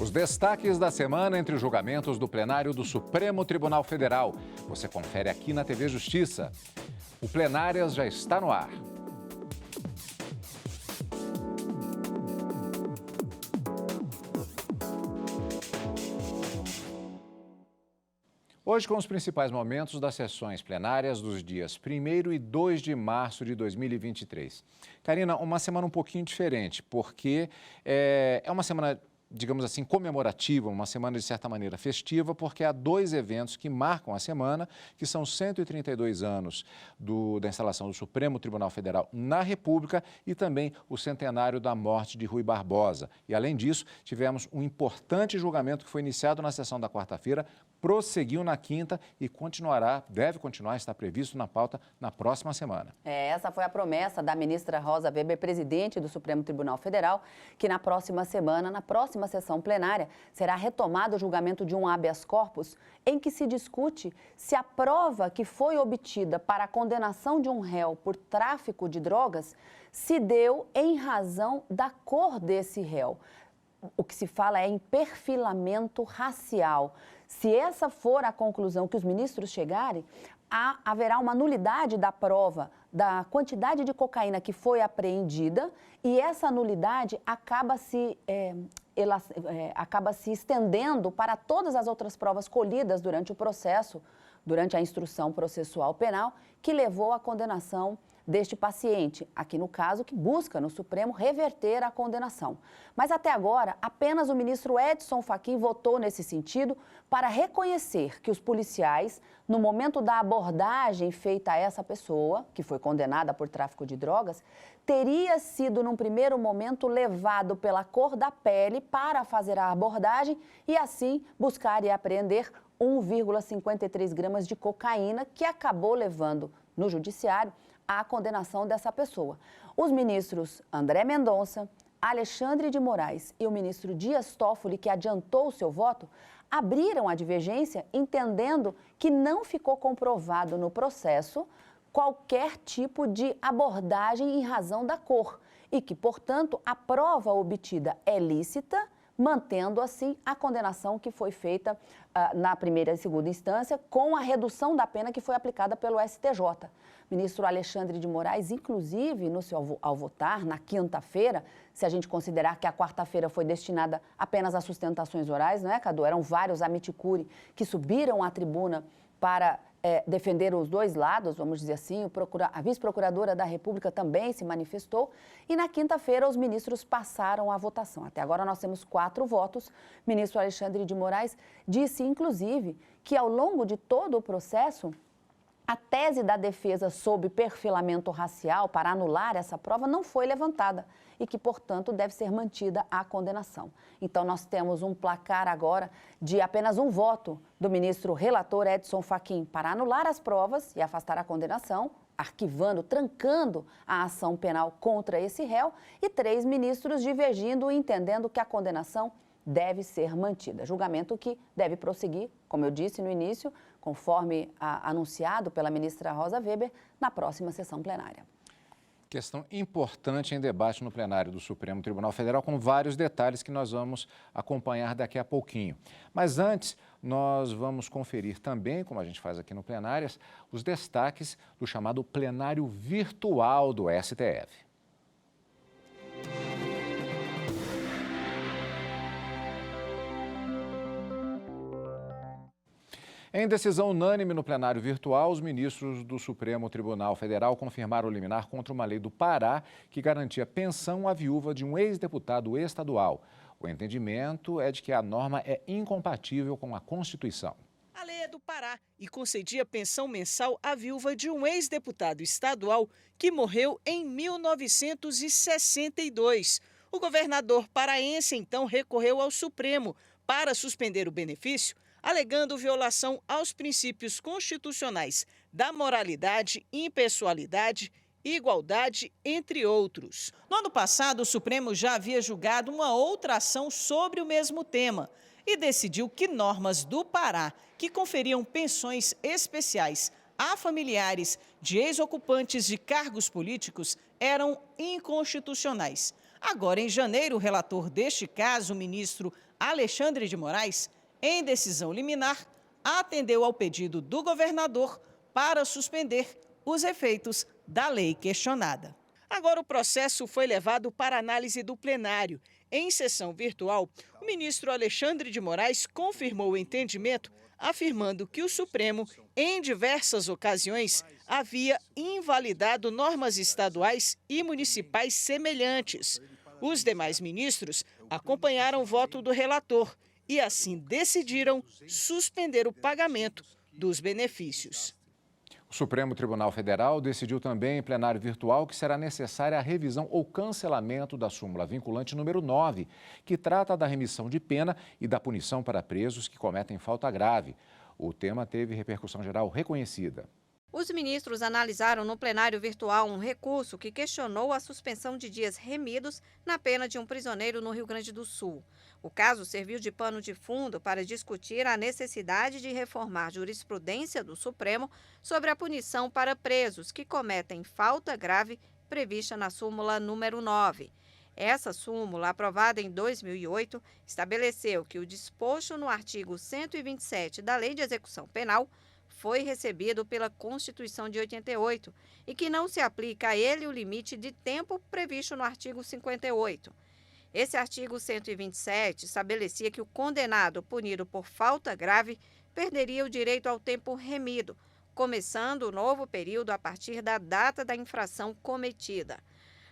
Os destaques da semana entre os julgamentos do plenário do Supremo Tribunal Federal. Você confere aqui na TV Justiça. O Plenárias já está no ar. Hoje com os principais momentos das sessões plenárias dos dias 1º e 2 de março de 2023. Karina, uma semana um pouquinho diferente, porque é uma semana, digamos assim, comemorativa, uma semana de certa maneira festiva, porque há dois eventos que marcam a semana, que são 132 anos da instalação do Supremo Tribunal Federal na República e também o centenário da morte de Rui Barbosa. E, além disso, tivemos um importante julgamento que foi iniciado na sessão da quarta-feira, prosseguiu na quinta e deve continuar, está previsto na pauta na próxima semana. Essa foi a promessa da ministra Rosa Weber, presidente do Supremo Tribunal Federal, que na próxima semana, na próxima sessão plenária, será retomado o julgamento de um habeas corpus em que se discute se a prova que foi obtida para a condenação de um réu por tráfico de drogas se deu em razão da cor desse réu. O que se fala é em perfilamento racial. Se essa for a conclusão que os ministros chegarem, haverá uma nulidade da prova da quantidade de cocaína que foi apreendida e essa nulidade acaba se estendendo para todas as outras provas colhidas durante o processo, durante a instrução processual penal, que levou à condenação deste paciente, aqui no caso, que busca no Supremo reverter a condenação. Mas até agora, apenas o ministro Edson Fachin votou nesse sentido para reconhecer que os policiais, no momento da abordagem feita a essa pessoa, que foi condenada por tráfico de drogas, teria sido, num primeiro momento, levado pela cor da pele para fazer a abordagem e, assim, buscar e apreender 1,53 gramas de cocaína, que acabou levando no judiciário a condenação dessa pessoa. Os ministros André Mendonça, Alexandre de Moraes e o ministro Dias Toffoli, que adiantou o seu voto, abriram a divergência, entendendo que não ficou comprovado no processo qualquer tipo de abordagem em razão da cor e que, portanto, a prova obtida é lícita, mantendo, assim, a condenação que foi feita na primeira e segunda instância, com a redução da pena que foi aplicada pelo STJ. O ministro Alexandre de Moraes, inclusive, ao votar na quinta-feira, se a gente considerar que a quarta-feira foi destinada apenas a sustentações orais, não é, Cadu? Eram vários amiticuri que subiram à tribuna para defender os dois lados, vamos dizer assim. A vice-procuradora da República também se manifestou e na quinta-feira os ministros passaram a votação. Até agora nós temos 4 votos. O ministro Alexandre de Moraes disse, inclusive, que ao longo de todo o processo, a tese da defesa sob perfilamento racial para anular essa prova não foi levantada e que, portanto, deve ser mantida a condenação. Então, nós temos um placar agora de apenas um voto do ministro relator Edson Fachin para anular as provas e afastar a condenação, arquivando, trancando a ação penal contra esse réu, e 3 ministros divergindo e entendendo que a condenação deve ser mantida. Julgamento que deve prosseguir, como eu disse no início, conforme anunciado pela ministra Rosa Weber, na próxima sessão plenária. Questão importante em debate no plenário do Supremo Tribunal Federal, com vários detalhes que nós vamos acompanhar daqui a pouquinho. Mas antes, nós vamos conferir também, como a gente faz aqui no Plenárias, os destaques do chamado plenário virtual do STF. Em decisão unânime no plenário virtual, os ministros do Supremo Tribunal Federal confirmaram o liminar contra uma lei do Pará que garantia pensão à viúva de um ex-deputado estadual. O entendimento é de que a norma é incompatível com a Constituição. A lei é do Pará e concedia pensão mensal à viúva de um ex-deputado estadual que morreu em 1962. O governador paraense, então, recorreu ao Supremo para suspender o benefício, alegando violação aos princípios constitucionais da moralidade, impessoalidade, igualdade, entre outros. No ano passado, o Supremo já havia julgado uma outra ação sobre o mesmo tema e decidiu que normas do Pará que conferiam pensões especiais a familiares de ex-ocupantes de cargos políticos eram inconstitucionais. Agora, em janeiro, o relator deste caso, o ministro Alexandre de Moraes, em decisão liminar, atendeu ao pedido do governador para suspender os efeitos da lei questionada. Agora o processo foi levado para análise do plenário. Em sessão virtual, o ministro Alexandre de Moraes confirmou o entendimento, afirmando que o Supremo, em diversas ocasiões, havia invalidado normas estaduais e municipais semelhantes. Os demais ministros acompanharam o voto do relator e, assim, decidiram suspender o pagamento dos benefícios. O Supremo Tribunal Federal decidiu também em plenário virtual que será necessária a revisão ou cancelamento da súmula vinculante número 9, que trata da remissão de pena e da punição para presos que cometem falta grave. O tema teve repercussão geral reconhecida. Os ministros analisaram no plenário virtual um recurso que questionou a suspensão de dias remidos na pena de um prisioneiro no Rio Grande do Sul. O caso serviu de pano de fundo para discutir a necessidade de reformar a jurisprudência do Supremo sobre a punição para presos que cometem falta grave prevista na súmula número 9. Essa súmula, aprovada em 2008, estabeleceu que o disposto no artigo 127 da Lei de Execução Penal foi recebido pela Constituição de 88 e que não se aplica a ele o limite de tempo previsto no artigo 58. Esse artigo 127 estabelecia que o condenado punido por falta grave perderia o direito ao tempo remido, começando o novo período a partir da data da infração cometida.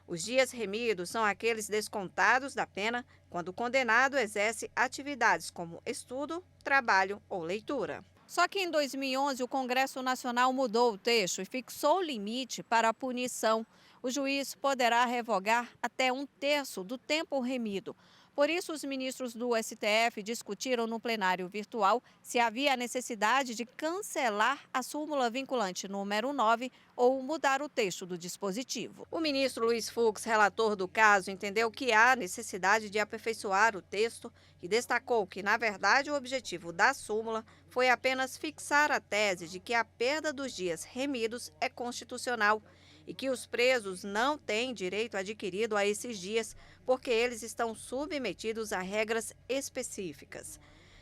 Os dias remidos são aqueles descontados da pena quando o condenado exerce atividades como estudo, trabalho ou leitura. Só que em 2011 o Congresso Nacional mudou o texto e fixou o limite para a punição. O juiz poderá revogar até 1/3 do tempo remido. Por isso, os ministros do STF discutiram no plenário virtual se havia a necessidade de cancelar a súmula vinculante número 9 ou mudar o texto do dispositivo. O ministro Luiz Fux, relator do caso, entendeu que há necessidade de aperfeiçoar o texto e destacou que, na verdade, o objetivo da súmula foi apenas fixar a tese de que a perda dos dias remidos é constitucional e que os presos não têm direito adquirido a esses dias porque eles estão submetidos a regras específicas.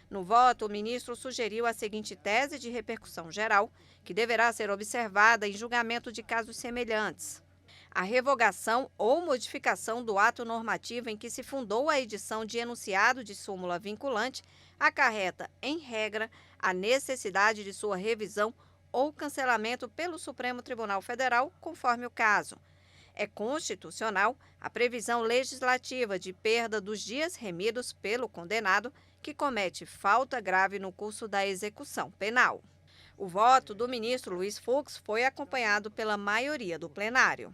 No voto, o ministro sugeriu a seguinte tese de repercussão geral, que deverá ser observada em julgamento de casos semelhantes. A revogação ou modificação do ato normativo em que se fundou a edição de enunciado de súmula vinculante acarreta, em regra, a necessidade de sua revisão ou cancelamento pelo Supremo Tribunal Federal, conforme o caso. É constitucional a previsão legislativa de perda dos dias remidos pelo condenado que comete falta grave no curso da execução penal. O voto do ministro Luiz Fux foi acompanhado pela maioria do plenário.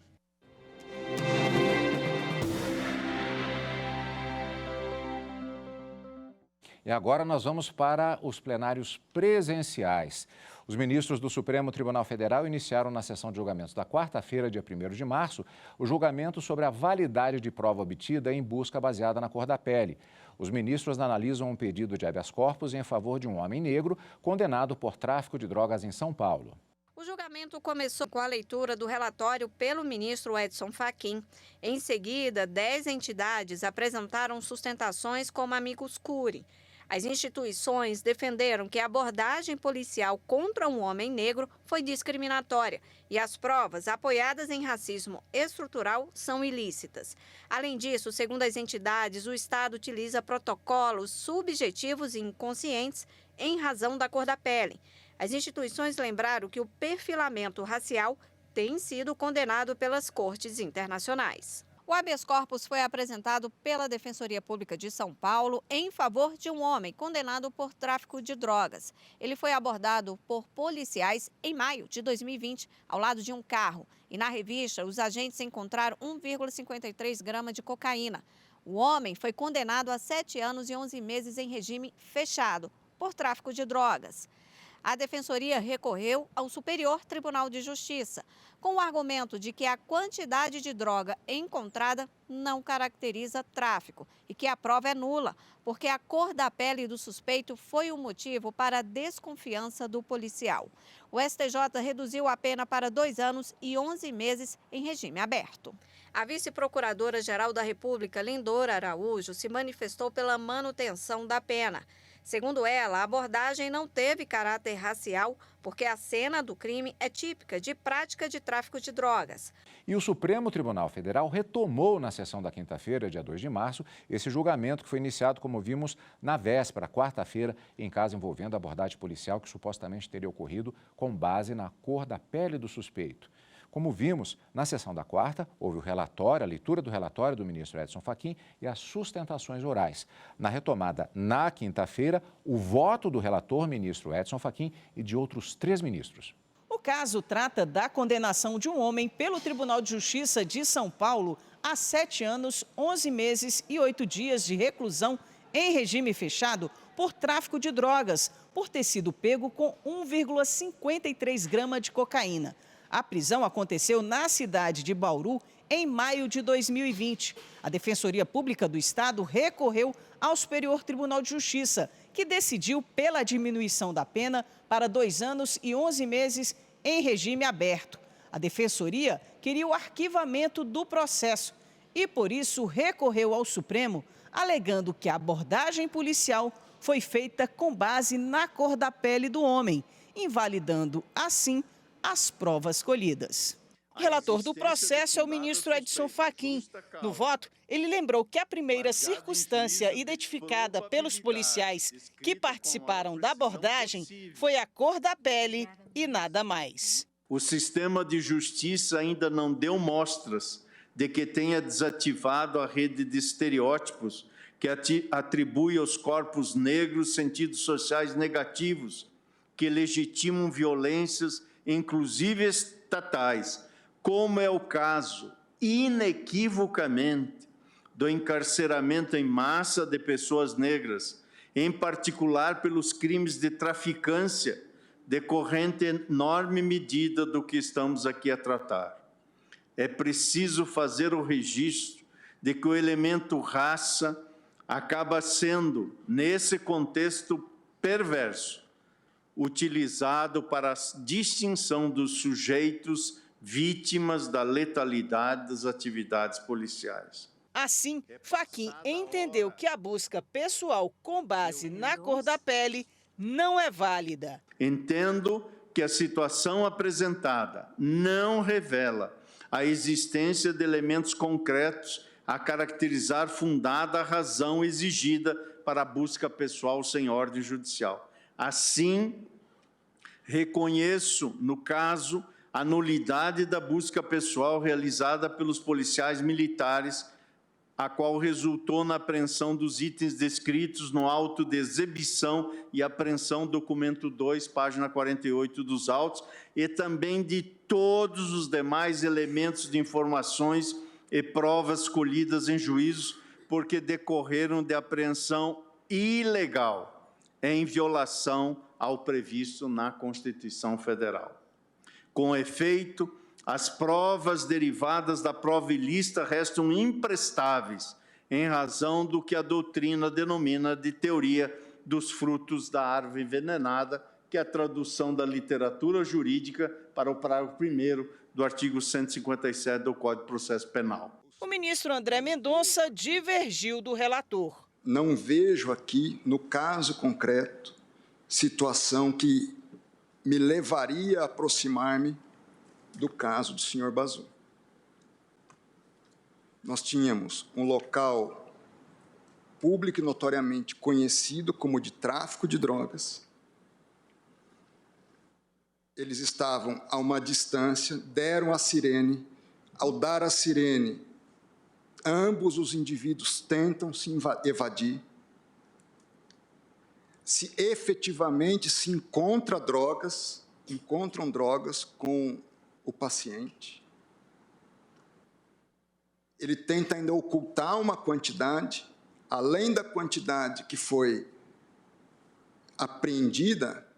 E agora nós vamos para os plenários presenciais. Os ministros do Supremo Tribunal Federal iniciaram na sessão de julgamentos da quarta-feira, dia 1º de março, o julgamento sobre a validade de prova obtida em busca baseada na cor da pele. Os ministros analisam um pedido de habeas corpus em favor de um homem negro condenado por tráfico de drogas em São Paulo. O julgamento começou com a leitura do relatório pelo ministro Edson Fachin. Em seguida, 10 entidades apresentaram sustentações como amicus curiae. As instituições defenderam que a abordagem policial contra um homem negro foi discriminatória e as provas apoiadas em racismo estrutural são ilícitas. Além disso, segundo as entidades, o Estado utiliza protocolos subjetivos e inconscientes em razão da cor da pele. As instituições lembraram que o perfilamento racial tem sido condenado pelas cortes internacionais. O habeas corpus foi apresentado pela Defensoria Pública de São Paulo em favor de um homem condenado por tráfico de drogas. Ele foi abordado por policiais em maio de 2020, ao lado de um carro. E na revista, os agentes encontraram 1,53 grama de cocaína. O homem foi condenado a 7 anos e 11 meses em regime fechado por tráfico de drogas. A Defensoria recorreu ao Superior Tribunal de Justiça. com o argumento de que a quantidade de droga encontrada não caracteriza tráfico e que a prova é nula, porque a cor da pele do suspeito foi o motivo para a desconfiança do policial. O STJ reduziu a pena para 2 anos e 11 meses em regime aberto. A vice-procuradora-geral da República, Lindora Araújo, se manifestou pela manutenção da pena. Segundo ela, a abordagem não teve caráter racial, porque a cena do crime é típica de prática de tráfico de drogas. E o Supremo Tribunal Federal retomou na sessão da quinta-feira, dia 2 de março, esse julgamento que foi iniciado, como vimos, na véspera, quarta-feira, em caso envolvendo a abordagem policial que supostamente teria ocorrido com base na cor da pele do suspeito. Como vimos, na sessão da quarta, houve a leitura do relatório do ministro Edson Fachin e as sustentações orais. Na retomada, na quinta-feira, o voto do relator, ministro Edson Fachin, e de outros 3 ministros. O caso trata da condenação de um homem pelo Tribunal de Justiça de São Paulo a 7 anos, 11 meses e 8 dias de reclusão em regime fechado por tráfico de drogas, por ter sido pego com 1,53 grama de cocaína. A prisão aconteceu na cidade de Bauru em maio de 2020. A Defensoria Pública do Estado recorreu ao Superior Tribunal de Justiça, que decidiu pela diminuição da pena para 2 anos e 11 meses em regime aberto. A Defensoria queria o arquivamento do processo e, por isso, recorreu ao Supremo, alegando que a abordagem policial foi feita com base na cor da pele do homem, invalidando, assim, as provas colhidas. O relator do processo é o ministro Edson Fachin. No voto, ele lembrou que a primeira circunstância identificada pelos policiais que participaram da abordagem foi a cor da pele e nada mais. O sistema de justiça ainda não deu mostras de que tenha desativado a rede de estereótipos que atribui aos corpos negros sentidos sociais negativos, que legitimam violências inclusive estatais, como é o caso, inequivocamente, do encarceramento em massa de pessoas negras, em particular pelos crimes de traficância, decorrente em enorme medida do que estamos aqui a tratar. É preciso fazer o registro de que o elemento raça acaba sendo, nesse contexto perverso, utilizado para a distinção dos sujeitos vítimas da letalidade das atividades policiais. Assim, Fachin entendeu que a busca pessoal com base na cor da pele não é válida. Entendo que a situação apresentada não revela a existência de elementos concretos a caracterizar fundada a razão exigida para a busca pessoal sem ordem judicial. Assim, reconheço, no caso, a nulidade da busca pessoal realizada pelos policiais militares, a qual resultou na apreensão dos itens descritos no auto de exibição e apreensão documento 2, página 48 dos autos, e também de todos os demais elementos de informações e provas colhidas em juízo, porque decorreram de apreensão ilegal, em violação ao previsto na Constituição Federal. Com efeito, as provas derivadas da prova ilícita restam imprestáveis, em razão do que a doutrina denomina de teoria dos frutos da árvore envenenada, que é a tradução da literatura jurídica para o parágrafo 1º do artigo 157 do Código de Processo Penal. O ministro André Mendonça divergiu do relator. Não vejo aqui, no caso concreto, situação que me levaria a aproximar-me do caso do senhor Bazu. Nós tínhamos um local público e notoriamente conhecido como de tráfico de drogas. Eles estavam a uma distância, deram a sirene. Ao dar a sirene, ambos os indivíduos tentam se evadir. Se efetivamente se encontram drogas com o paciente. Ele tenta ainda ocultar uma quantidade, além da quantidade que foi apreendida,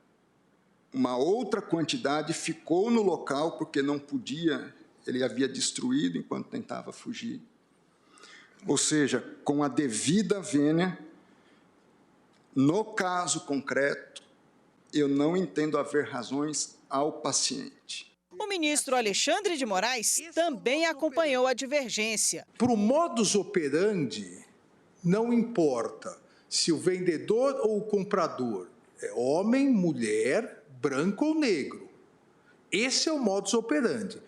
uma outra quantidade ficou no local porque não podia, ele havia destruído enquanto tentava fugir. Ou seja, com a devida vênia, no caso concreto, eu não entendo haver razões ao paciente. O ministro Alexandre de Moraes também acompanhou a divergência. Para o modus operandi, não importa se o vendedor ou o comprador é homem, mulher, branco ou negro. Esse é o modus operandi.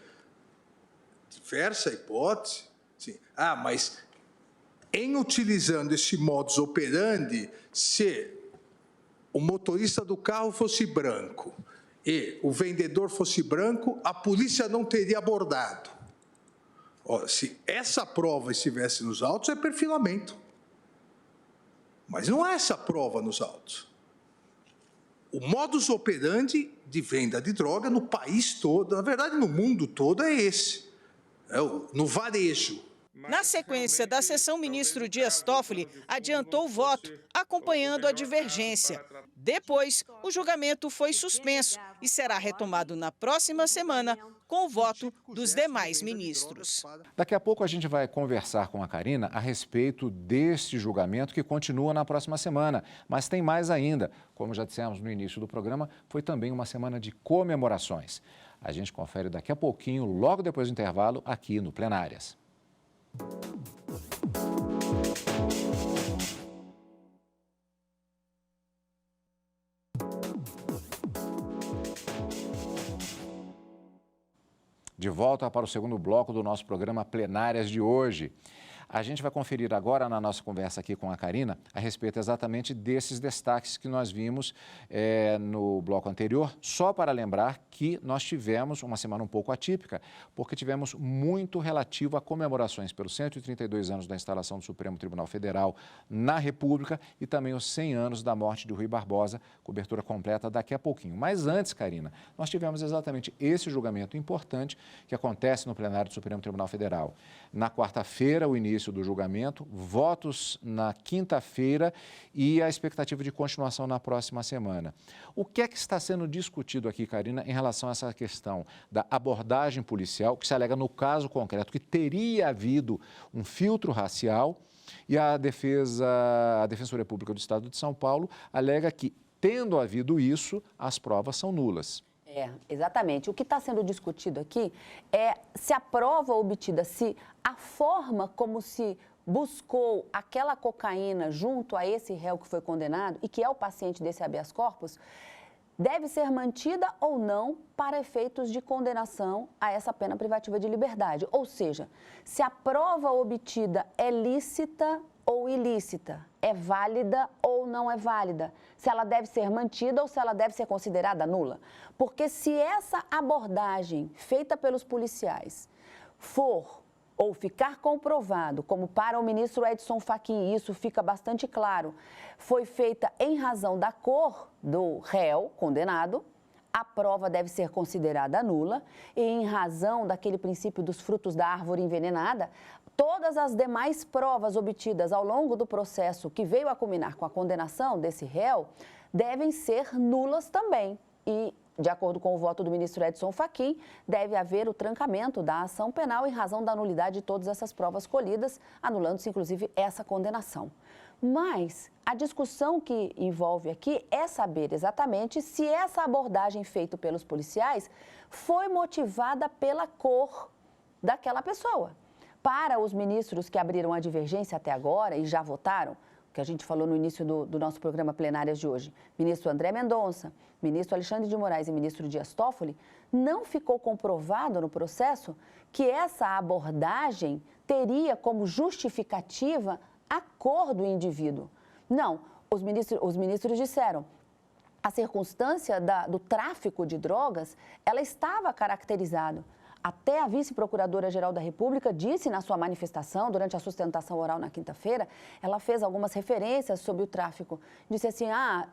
Diversa hipótese. Sim. Mas em utilizando esse modus operandi, se o motorista do carro fosse branco e o vendedor fosse branco, a polícia não teria abordado. Se essa prova estivesse nos autos, é perfilamento. Mas não é essa prova nos autos. O modus operandi de venda de droga no país todo, na verdade no mundo todo, é esse. No varejo. Na sequência da sessão, o ministro Dias Toffoli adiantou o voto, acompanhando a divergência. Depois, o julgamento foi suspenso e será retomado na próxima semana com o voto dos demais ministros. Daqui a pouco a gente vai conversar com a Karina a respeito deste julgamento que continua na próxima semana. Mas tem mais ainda. Como já dissemos no início do programa, foi também uma semana de comemorações. A gente confere daqui a pouquinho, logo depois do intervalo, aqui no Plenárias. De volta para o segundo bloco do nosso programa Plenárias de hoje. A gente vai conferir agora na nossa conversa aqui com a Karina a respeito exatamente desses destaques que nós vimos no bloco anterior, só para lembrar que nós tivemos uma semana um pouco atípica, porque tivemos muito relativo a comemorações pelos 132 anos da instalação do Supremo Tribunal Federal na República e também os 100 anos da morte de Rui Barbosa, cobertura completa daqui a pouquinho. Mas antes, Karina, nós tivemos exatamente esse julgamento importante que acontece no plenário do Supremo Tribunal Federal. Na quarta-feira, o início do julgamento, votos na quinta-feira e a expectativa de continuação na próxima semana. O que é que está sendo discutido aqui, Karina, em relação a essa questão da abordagem policial, que se alega no caso concreto que teria havido um filtro racial e a Defensoria Pública do Estado de São Paulo alega que, tendo havido isso, as provas são nulas. Exatamente. O que está sendo discutido aqui é se a prova obtida, se a forma como se buscou aquela cocaína junto a esse réu que foi condenado e que é o paciente desse habeas corpus, deve ser mantida ou não para efeitos de condenação a essa pena privativa de liberdade. Ou seja, se a prova obtida é lícita ou ilícita, é válida ou não é válida, se ela deve ser mantida ou se ela deve ser considerada nula. Porque se essa abordagem feita pelos policiais for ou ficar comprovado, como para o ministro Edson Fachin, isso fica bastante claro, foi feita em razão da cor do réu condenado, a prova deve ser considerada nula e em razão daquele princípio dos frutos da árvore envenenada, todas as demais provas obtidas ao longo do processo que veio a culminar com a condenação desse réu devem ser nulas também. E, de acordo com o voto do ministro Edson Fachin, deve haver o trancamento da ação penal em razão da nulidade de todas essas provas colhidas, anulando-se, inclusive, essa condenação. Mas a discussão que envolve aqui é saber exatamente se essa abordagem feita pelos policiais foi motivada pela cor daquela pessoa. Para os ministros que abriram a divergência até agora e já votaram, que a gente falou no início do nosso programa Plenárias de hoje, ministro André Mendonça, ministro Alexandre de Moraes e ministro Dias Toffoli, não ficou comprovado no processo que essa abordagem teria como justificativa a cor do indivíduo. Não, os ministros disseram, a circunstância do tráfico de drogas, ela estava caracterizada. Até a vice-procuradora-geral da República disse na sua manifestação, durante a sustentação oral na quinta-feira, ela fez algumas referências sobre o tráfico. Disse assim,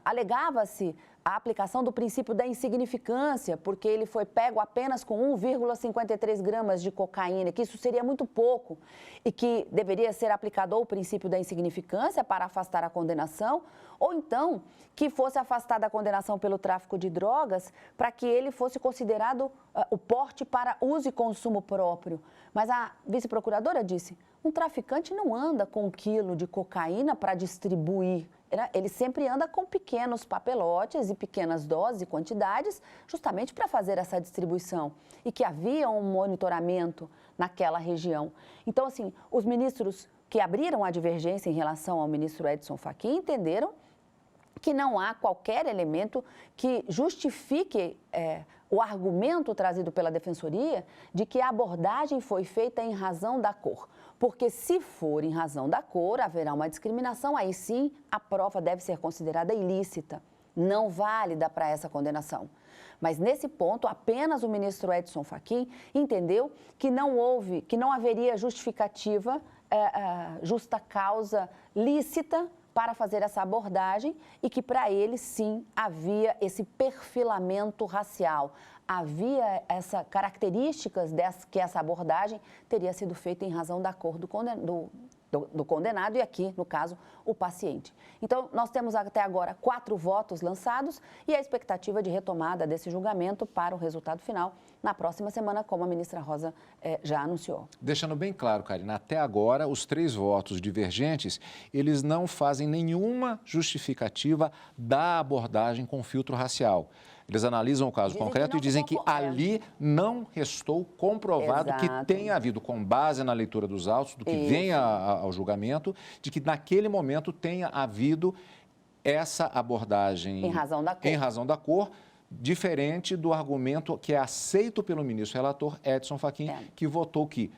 alegava-se a aplicação do princípio da insignificância, porque ele foi pego apenas com 1,53 gramas de cocaína, que isso seria muito pouco, e que deveria ser aplicado ou o princípio da insignificância para afastar a condenação, ou então que fosse afastada a condenação pelo tráfico de drogas para que ele fosse considerado o porte para uso e consumo próprio. Mas a vice-procuradora disse, um traficante não anda com 1 quilo de cocaína para distribuir. Ele sempre anda com pequenos papelotes e pequenas doses e quantidades, justamente para fazer essa distribuição. E que havia um monitoramento naquela região. Então, assim, os ministros que abriram a divergência em relação ao ministro Edson Fachin entenderam que não há qualquer elemento que justifique o argumento trazido pela Defensoria de que a abordagem foi feita em razão da cor. Porque se for em razão da cor, haverá uma discriminação, aí sim a prova deve ser considerada ilícita, não válida para essa condenação. Mas nesse ponto, apenas o ministro Edson Fachin entendeu que não haveria justificativa, justa causa lícita para fazer essa abordagem e que para ele sim havia esse perfilamento racial. Havia essas características que essa abordagem teria sido feita em razão da cor do condenado e aqui, no caso, o paciente. Então, nós temos até agora 4 votos lançados e a expectativa de retomada desse julgamento para o resultado final na próxima semana, como a ministra Rosa já anunciou. Deixando bem claro, Karina, até agora os 3 votos divergentes, eles não fazem nenhuma justificativa da abordagem com filtro racial. Eles analisam o caso concreto e dizem que ali não restou comprovado que tenha havido, com base na leitura dos autos, do que vem ao julgamento, de que naquele momento tenha havido essa abordagem em razão da cor, diferente do argumento que é aceito pelo ministro relator Edson Fachin, que votou que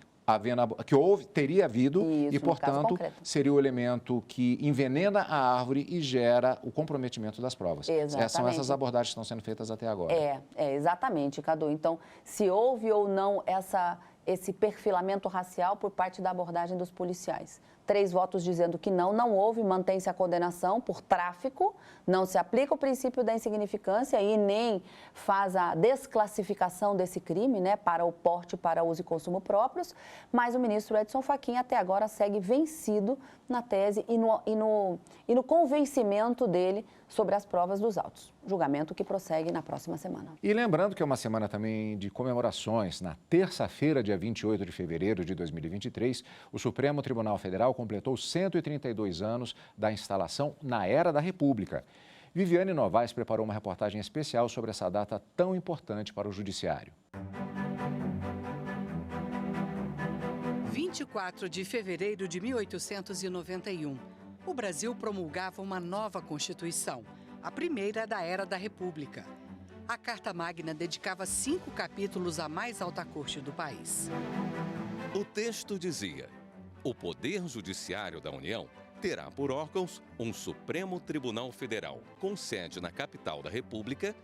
teria havido e, portanto, seria o elemento que envenena a árvore e gera o comprometimento das provas. Exatamente. São essas abordagens que estão sendo feitas até agora. Exatamente, Cadu. Então, se houve ou não esse perfilamento racial por parte da abordagem dos policiais. 3 votos dizendo que não houve, mantém-se a condenação por tráfico, não se aplica o princípio da insignificância e nem faz a desclassificação desse crime, né, para o porte, para uso e consumo próprios, mas o ministro Edson Fachin até agora segue vencido na tese e no convencimento dele sobre as provas dos autos. Julgamento que prossegue na próxima semana. E lembrando que é uma semana também de comemorações. Na terça-feira, dia 28 de fevereiro de 2023, o Supremo Tribunal Federal completou 132 anos da instalação na Era da República. Viviane Novaes preparou uma reportagem especial sobre essa data tão importante para o Judiciário. 24 de fevereiro de 1891. O Brasil promulgava uma nova Constituição, a primeira da Era da República. A Carta Magna dedicava 5 capítulos à mais alta corte do país. O texto dizia: o Poder Judiciário da União terá por órgãos um Supremo Tribunal Federal, com sede na capital da República,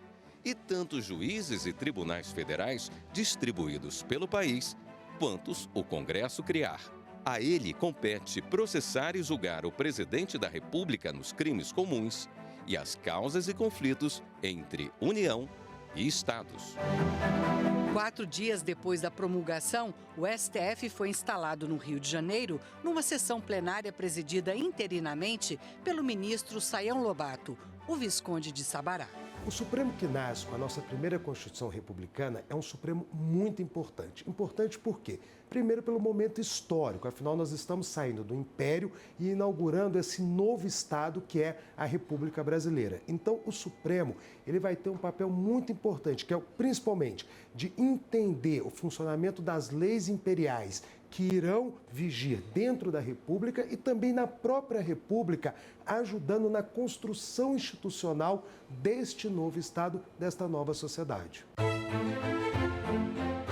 e tantos juízes e tribunais federais distribuídos pelo país, quantos o Congresso criar. A ele compete processar e julgar o presidente da República nos crimes comuns e as causas e conflitos entre União e Estados. 4 dias depois da promulgação, o STF foi instalado no Rio de Janeiro numa sessão plenária presidida interinamente pelo ministro Sayão Lobato, o Visconde de Sabará. O Supremo que nasce com a nossa primeira Constituição republicana é um Supremo muito importante. Importante por quê? Primeiro, pelo momento histórico, afinal nós estamos saindo do Império e inaugurando esse novo Estado que é a República Brasileira. Então, o Supremo ele vai ter um papel muito importante, que é principalmente de entender o funcionamento das leis imperiais que irão vigir dentro da República e também na própria República, ajudando na construção institucional deste novo Estado, desta nova sociedade.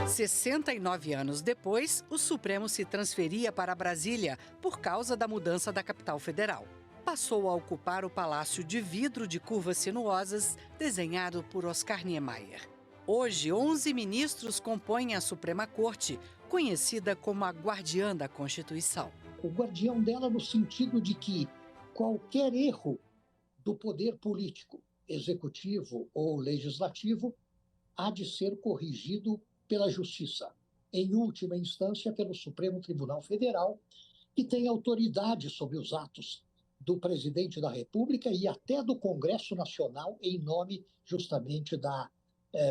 69 anos depois, o Supremo se transferia para Brasília por causa da mudança da capital federal. Passou a ocupar o Palácio de Vidro de Curvas Sinuosas, desenhado por Oscar Niemeyer. Hoje, 11 ministros compõem a Suprema Corte, conhecida como a guardiã da Constituição. O guardião dela no sentido de que qualquer erro do poder político executivo ou legislativo, há de ser corrigido pela Justiça, em última instância pelo Supremo Tribunal Federal, que tem autoridade sobre os atos do presidente da República e até do Congresso Nacional, em nome justamente da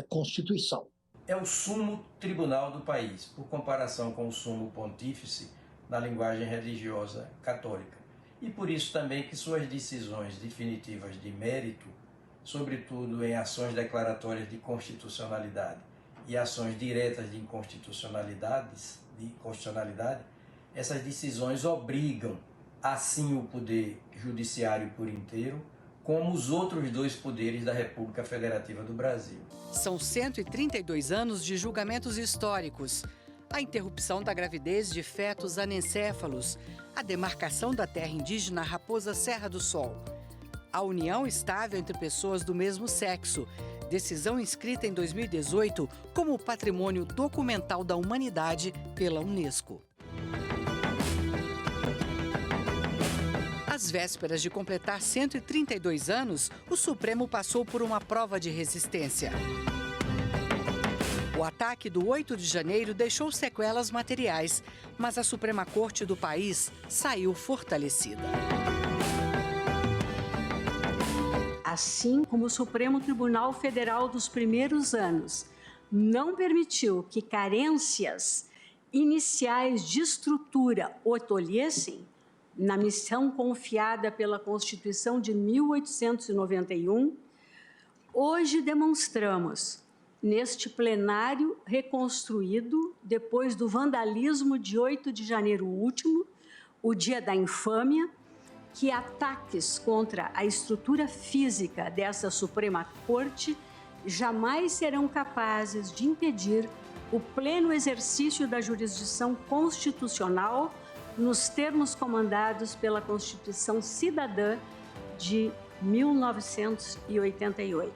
Constituição. É o sumo tribunal do país, por comparação com o sumo pontífice na linguagem religiosa católica. E por isso também que suas decisões definitivas de mérito, sobretudo em ações declaratórias de constitucionalidade e ações diretas de inconstitucionalidade, essas decisões obrigam assim o poder judiciário por inteiro, como os outros dois poderes da República Federativa do Brasil. São 132 anos de julgamentos históricos. A interrupção da gravidez de fetos anencéfalos, a demarcação da terra indígena Raposa Serra do Sol, a união estável entre pessoas do mesmo sexo, decisão inscrita em 2018 como Patrimônio Documental da Humanidade pela Unesco. Às vésperas de completar 132 anos, o Supremo passou por uma prova de resistência. O ataque do 8 de janeiro deixou sequelas materiais, mas a Suprema Corte do país saiu fortalecida. Assim como o Supremo Tribunal Federal dos primeiros anos não permitiu que carências iniciais de estrutura o tolhessem, na missão confiada pela Constituição de 1891, hoje demonstramos, neste plenário reconstruído depois do vandalismo de 8 de janeiro último, o dia da infâmia, que ataques contra a estrutura física dessa Suprema Corte jamais serão capazes de impedir o pleno exercício da jurisdição constitucional nos termos comandados pela Constituição Cidadã de 1988.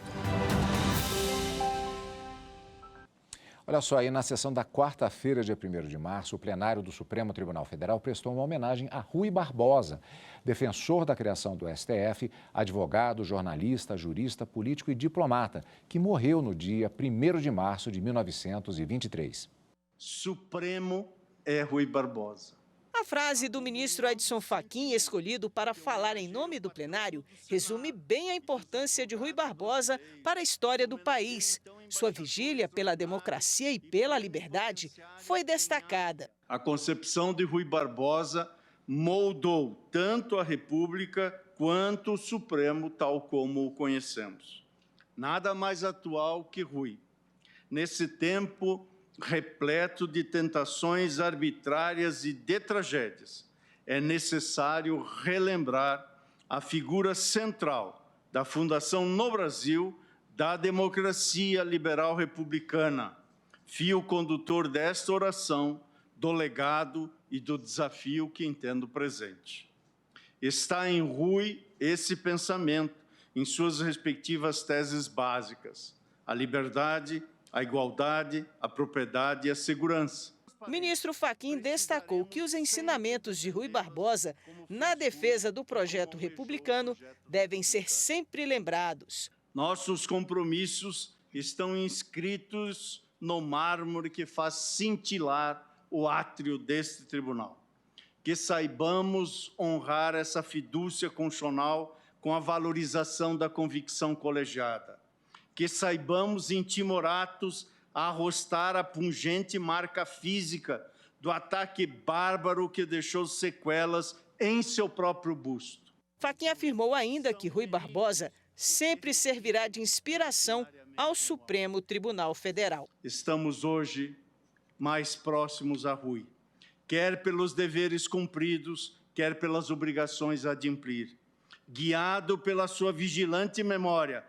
Olha só, aí na sessão da quarta-feira, dia 1º de março, o plenário do Supremo Tribunal Federal prestou uma homenagem a Rui Barbosa, defensor da criação do STF, advogado, jornalista, jurista, político e diplomata, que morreu no dia 1º de março de 1923. Supremo é Rui Barbosa. A frase do ministro Edson Fachin, escolhido para falar em nome do plenário, resume bem a importância de Rui Barbosa para a história do país. Sua vigília pela democracia e pela liberdade foi destacada. A concepção de Rui Barbosa moldou tanto a República quanto o Supremo, tal como o conhecemos. Nada mais atual que Rui. Nesse tempo repleto de tentações arbitrárias e de tragédias, é necessário relembrar a figura central da fundação no Brasil da democracia liberal republicana, fio condutor desta oração, do legado e do desafio que entendo presente. Está em Rui esse pensamento, em suas respectivas teses básicas: a liberdade, a igualdade, a propriedade e a segurança. O ministro Fachin destacou que os ensinamentos de Rui Barbosa na defesa do projeto republicano devem ser sempre lembrados. Nossos compromissos estão inscritos no mármore que faz cintilar o átrio deste tribunal. Que saibamos honrar essa fidúcia constitucional com a valorização da convicção colegiada. Que saibamos, intimoratos, arrostar a pungente marca física do ataque bárbaro que deixou sequelas em seu próprio busto. Fachin afirmou ainda que Rui Barbosa sempre servirá de inspiração ao Supremo Tribunal Federal. Estamos hoje mais próximos a Rui, quer pelos deveres cumpridos, quer pelas obrigações a adimplir. Guiado pela sua vigilante memória,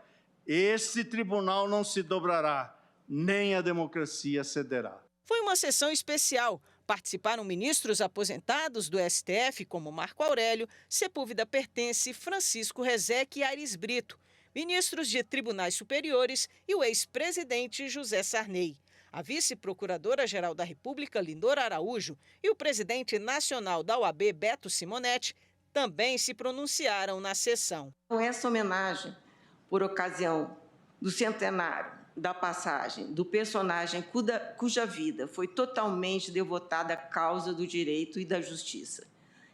este tribunal não se dobrará, nem a democracia cederá. Foi uma sessão especial. Participaram ministros aposentados do STF, como Marco Aurélio, Sepúlveda Pertence, Francisco Rezec e Aires Brito, ministros de tribunais superiores e o ex-presidente José Sarney. A vice-procuradora-geral da República, Lindora Araújo, e o presidente nacional da OAB, Beto Simonetti, também se pronunciaram na sessão. Com essa homenagem, por ocasião do centenário da passagem do personagem cuja vida foi totalmente devotada à causa do direito e da justiça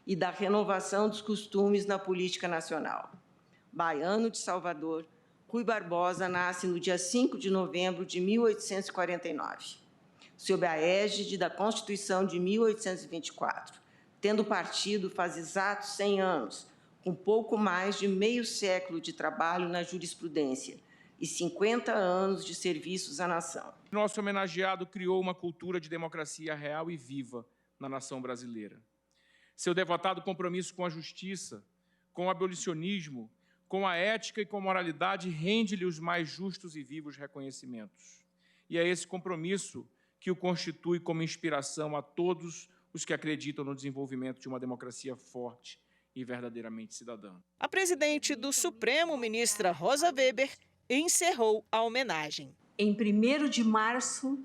e da renovação dos costumes na política nacional. Baiano de Salvador, Rui Barbosa nasce no dia 5 de novembro de 1849, sob a égide da Constituição de 1824, tendo partido faz exatos 100 anos, com pouco mais de meio século de trabalho na jurisprudência e 50 anos de serviços à nação. Nosso homenageado criou uma cultura de democracia real e viva na nação brasileira. Seu devotado compromisso com a justiça, com o abolicionismo, com a ética e com a moralidade rende-lhe os mais justos e vivos reconhecimentos. E é esse compromisso que o constitui como inspiração a todos os que acreditam no desenvolvimento de uma democracia forte e verdadeiramente cidadã. A presidente do Supremo, ministra Rosa Weber, encerrou a homenagem. Em 1º de março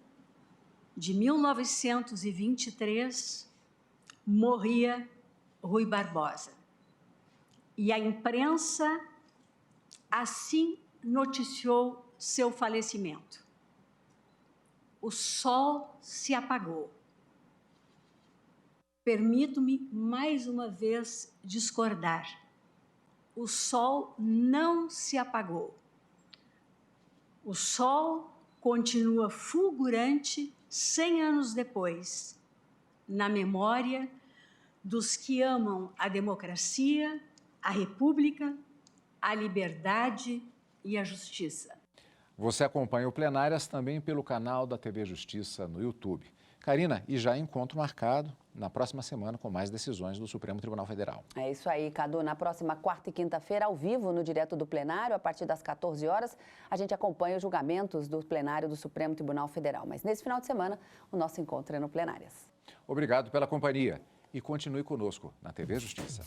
de 1923, morria Rui Barbosa. E a imprensa assim noticiou seu falecimento. O sol se apagou. Permito-me mais uma vez discordar. O sol não se apagou. O sol continua fulgurante 100 anos depois, na memória dos que amam a democracia, a república, a liberdade e a justiça. Você acompanha o Plenárias também pelo canal da TV Justiça no YouTube. Karina, e já encontro marcado na próxima semana com mais decisões do Supremo Tribunal Federal. É isso aí, Cadu. Na próxima quarta e quinta-feira, ao vivo, no Direto do Plenário, a partir das 14 horas, a gente acompanha os julgamentos do plenário do Supremo Tribunal Federal. Mas nesse final de semana, o nosso encontro é no Plenárias. Obrigado pela companhia e continue conosco na TV Justiça.